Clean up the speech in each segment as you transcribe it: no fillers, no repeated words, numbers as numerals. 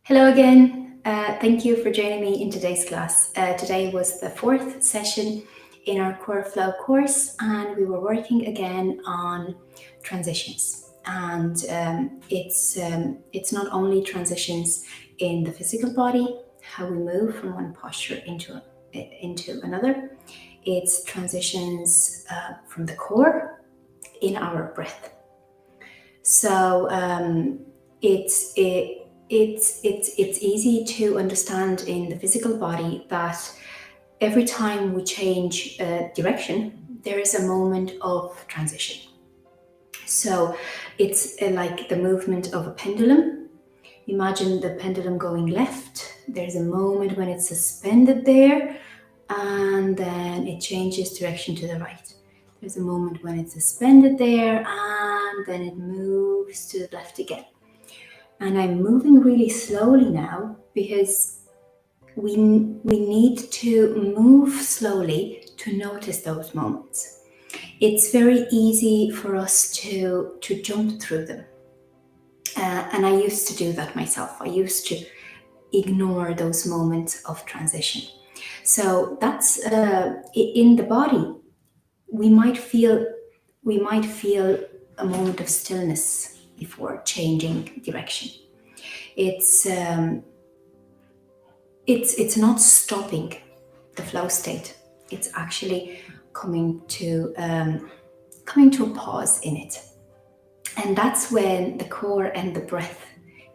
Hello again. Thank you for joining me in today's class. Today was the fourth session in our Core Flow course, and we were working again on transitions. And it's not only transitions in the physical body, how we move from one posture into another. It's transitions from the core in our breath. So it's easy to understand in the physical body that every time we change direction, there is a moment of transition. So it's like the movement of a pendulum. Imagine the pendulum going left. There's a moment when it's suspended there, and then it changes direction to the right. There's a moment when it's suspended there, and then it moves to the left again. And I'm moving really slowly now because we need to move slowly to notice those moments. It's very easy for us to jump through them. And I used to do that myself. I used to ignore those moments of transition. So that's in the body. We might feel a moment of stillness before changing direction. It's not stopping the flow state. It's actually coming to a pause in it, and that's when the core and the breath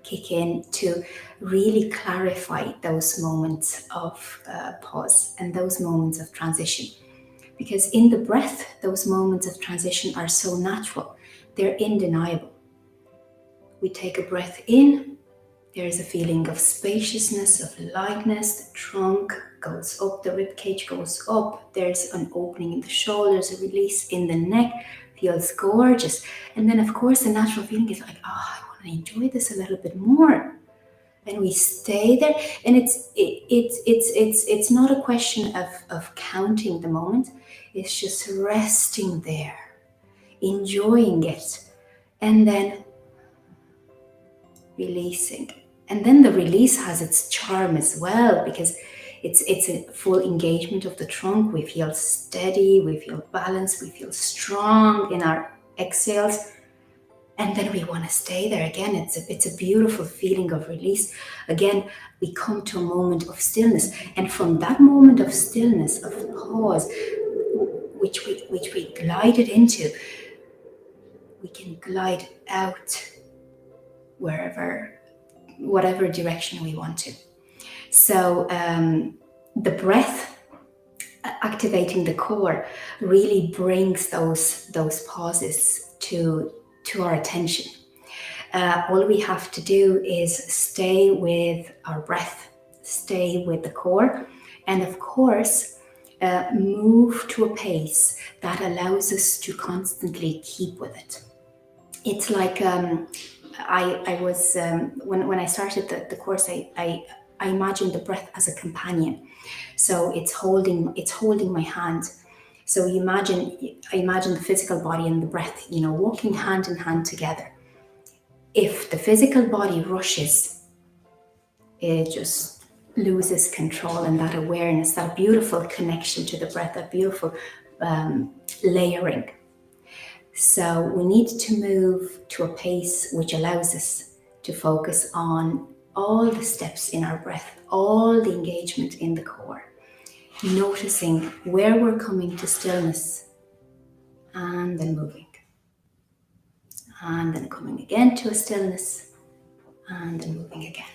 kick in to really clarify those moments of pause and those moments of transition. Because in the breath, those moments of transition are so natural, they're undeniable. We take a breath in, there is a feeling of spaciousness, of lightness, the trunk goes up, the ribcage goes up, there's an opening in the shoulders, a release in the neck, feels gorgeous. And then of course the natural feeling is like, I want to enjoy this a little bit more. And we stay there, and it's not a question of counting the moment, it's just resting there, enjoying it, and then releasing. And then the release has its charm as well, because it's a full engagement of the trunk. We feel steady, we feel balanced, we feel strong in our exhales, and then we want to stay there again. It's a beautiful feeling of release. Again, we come to a moment of stillness, and from that moment of stillness, of pause, which we glided into, we can glide out whatever direction we want to. So the breath activating the core really brings those pauses to our attention. All we have to do is stay with our breath, stay with the core, and of course move to a pace that allows us to constantly keep with it. It's like I was when I started the course, I imagined the breath as a companion. So it's holding my hand. So I imagine the physical body and the breath, walking hand in hand together. If the physical body rushes, it just loses control, and that awareness, that beautiful connection to the breath, that beautiful layering. So we need to move to a pace which allows us to focus on all the steps in our breath, all the engagement in the core, noticing where we're coming to stillness, and then moving, and then coming again to a stillness, and then moving again.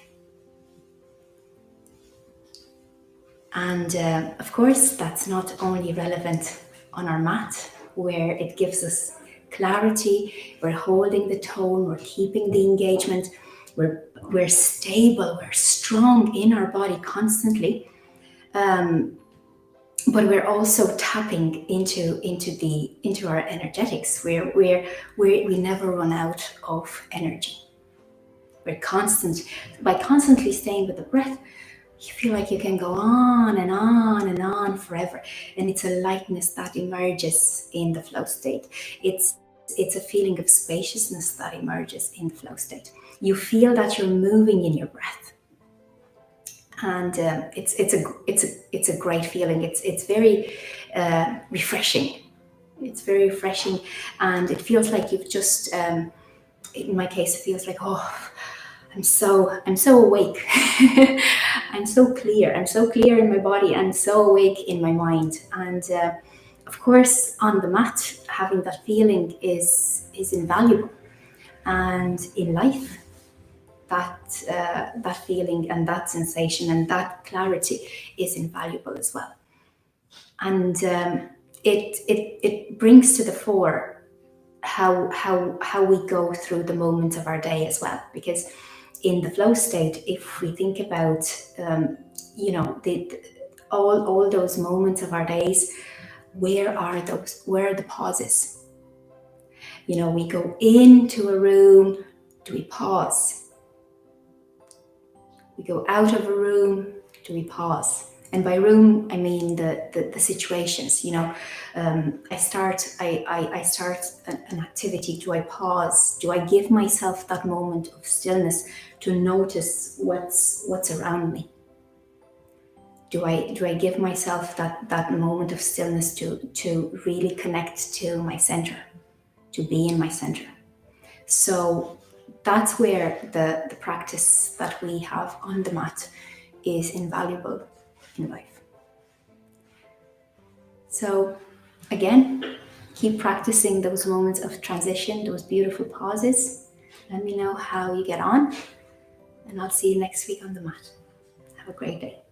And of course, that's not only relevant on our mat, where it gives us clarity, we're holding the tone, we're keeping the engagement, we're stable, we're strong in our body constantly, but we're also tapping into our energetics, where we never run out of energy. By constantly staying with the breath, you feel like you can go on and on and on forever. And it's a lightness that emerges in the flow state. It's a feeling of spaciousness that emerges in the flow state. You feel that you're moving in your breath. and it's a great feeling. It's very refreshing. It's very refreshing, and it feels like you've just in my case, it feels like, oh, I'm so awake. I'm so clear. I'm so clear in my body and so awake in my mind. And of course, on the mat, having that feeling is invaluable. And in life, that feeling and that sensation and that clarity is invaluable as well. And it brings to the fore how we go through the moments of our day as well. Because in the flow state, if we think about all those moments of our days, where are the pauses? We go into a room, do we pause? We go out of a room, do we pause? And by room, I mean the situations. I start an activity. Do I pause? Do I give myself that moment of stillness to notice what's around me? Do I give myself that moment of stillness to really connect to my center, to be in my center? So that's where the practice that we have on the mat is invaluable in life. So again, keep practicing those moments of transition, those beautiful pauses. Let me know how you get on, and I'll see you next week on the mat. Have a great day.